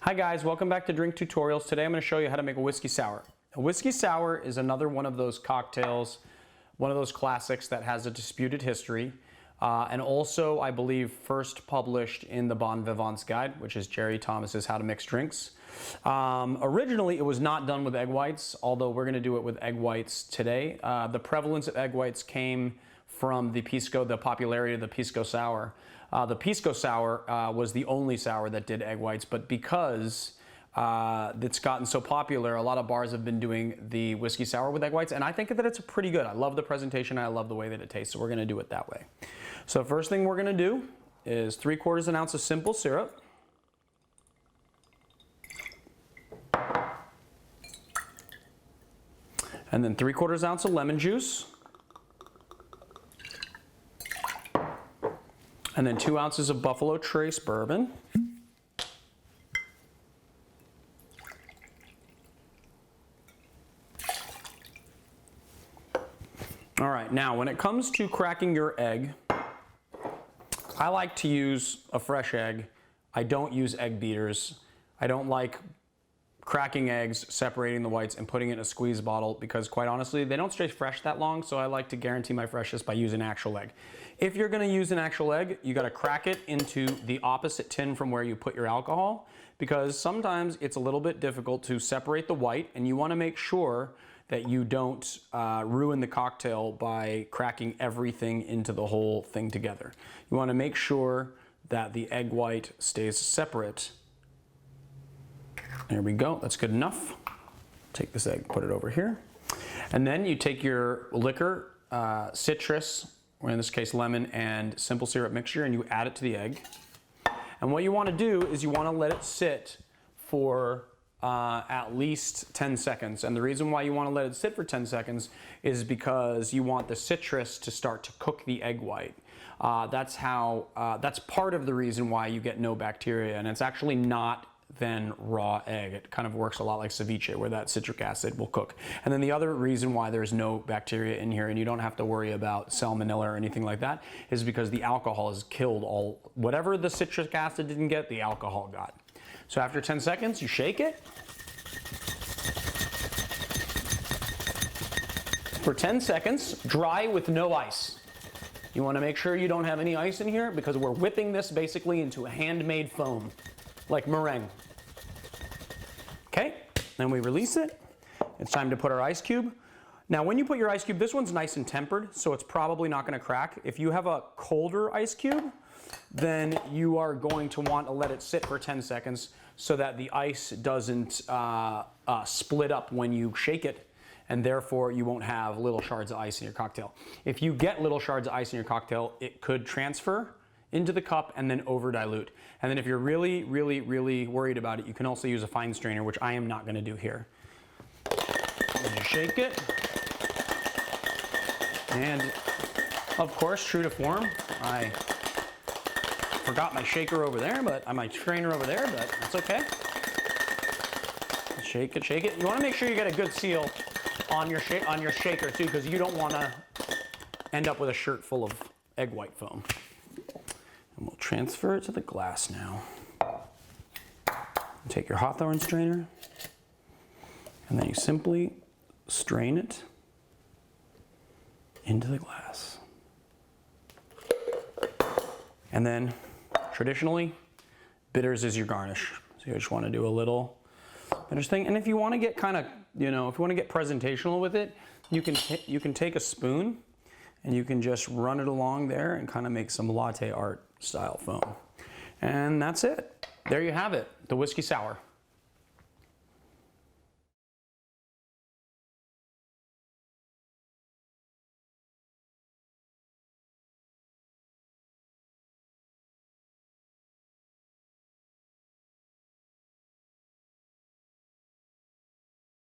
Hi guys, welcome back to Drink Tutorials. Today I'm going to show you how to make a whiskey sour. A whiskey sour is another one of those cocktails, one of those classics that has a disputed history, and also I believe first published in the Bon Vivant's Guide, which is Jerry Thomas's How to Mix Drinks. Originally it was not done with egg whites, although we're going to do it with egg whites today. The prevalence of egg whites came from the popularity of the Pisco Sour. The Pisco Sour was the only sour that did egg whites, but because it's gotten so popular, a lot of bars have been doing the whiskey sour with egg whites, and I think that it's pretty good. I love the presentation, I love the way that it tastes, so we're gonna do it that way. So first thing we're gonna do is 3/4 ounce of simple syrup. And then 3/4 ounce of lemon juice. And then 2 ounces of Buffalo Trace bourbon. All right, now when it comes to cracking your egg, I like to use a fresh egg. I don't use egg beaters. I don't like cracking eggs, separating the whites, and putting it in a squeeze bottle because quite honestly, they don't stay fresh that long, so I like to guarantee my freshness by using an actual egg. If you're gonna use an actual egg, you gotta crack it into the opposite tin from where you put your alcohol because sometimes it's a little bit difficult to separate the white and you wanna make sure that you don't ruin the cocktail by cracking everything into the whole thing together. You wanna make sure that the egg white stays separate. There we go, that's good enough. Take this egg, put it over here. And then you take your liquor, citrus, or in this case lemon, and simple syrup mixture, and you add it to the egg. And what you want to do is you want to let it sit for at least 10 seconds. And the reason why you want to let it sit for 10 seconds is because you want the citrus to start to cook the egg white. That's part of the reason why you get no bacteria, and it's actually not than raw egg. It kind of works a lot like ceviche where that citric acid will cook. And then the other reason why there's no bacteria in here and you don't have to worry about salmonella or anything like that is because the alcohol has killed whatever the citric acid didn't get, the alcohol got. So after 10 seconds, you shake it. For 10 seconds, dry with no ice. You want to make sure you don't have any ice in here because we're whipping this basically into a handmade foam, like meringue. Okay, then we release it. It's time to put our ice cube. Now when you put your ice cube, this one's nice and tempered, so it's probably not gonna crack. If you have a colder ice cube, then you are going to want to let it sit for 10 seconds so that the ice doesn't split up when you shake it, and therefore you won't have little shards of ice in your cocktail. If you get little shards of ice in your cocktail, it could transfer into the cup and then over dilute. And then if you're really, really, really worried about it, you can also use a fine strainer, which I am not gonna do here. You shake it. And of course, true to form, I forgot my shaker over there, my strainer over there, but that's okay. Shake it, shake it. You wanna make sure you get a good seal on your shaker too, because you don't wanna end up with a shirt full of egg white foam. And we'll transfer it to the glass now. Take your hawthorn strainer, and then you simply strain it into the glass. And then, traditionally, bitters is your garnish. So you just want to do a little bitters thing. And if you want to get kind of, if you want to get presentational with it, you can take a spoon and you can just run it along there and kind of make some latte art style foam. And that's it. There you have it, the whiskey sour.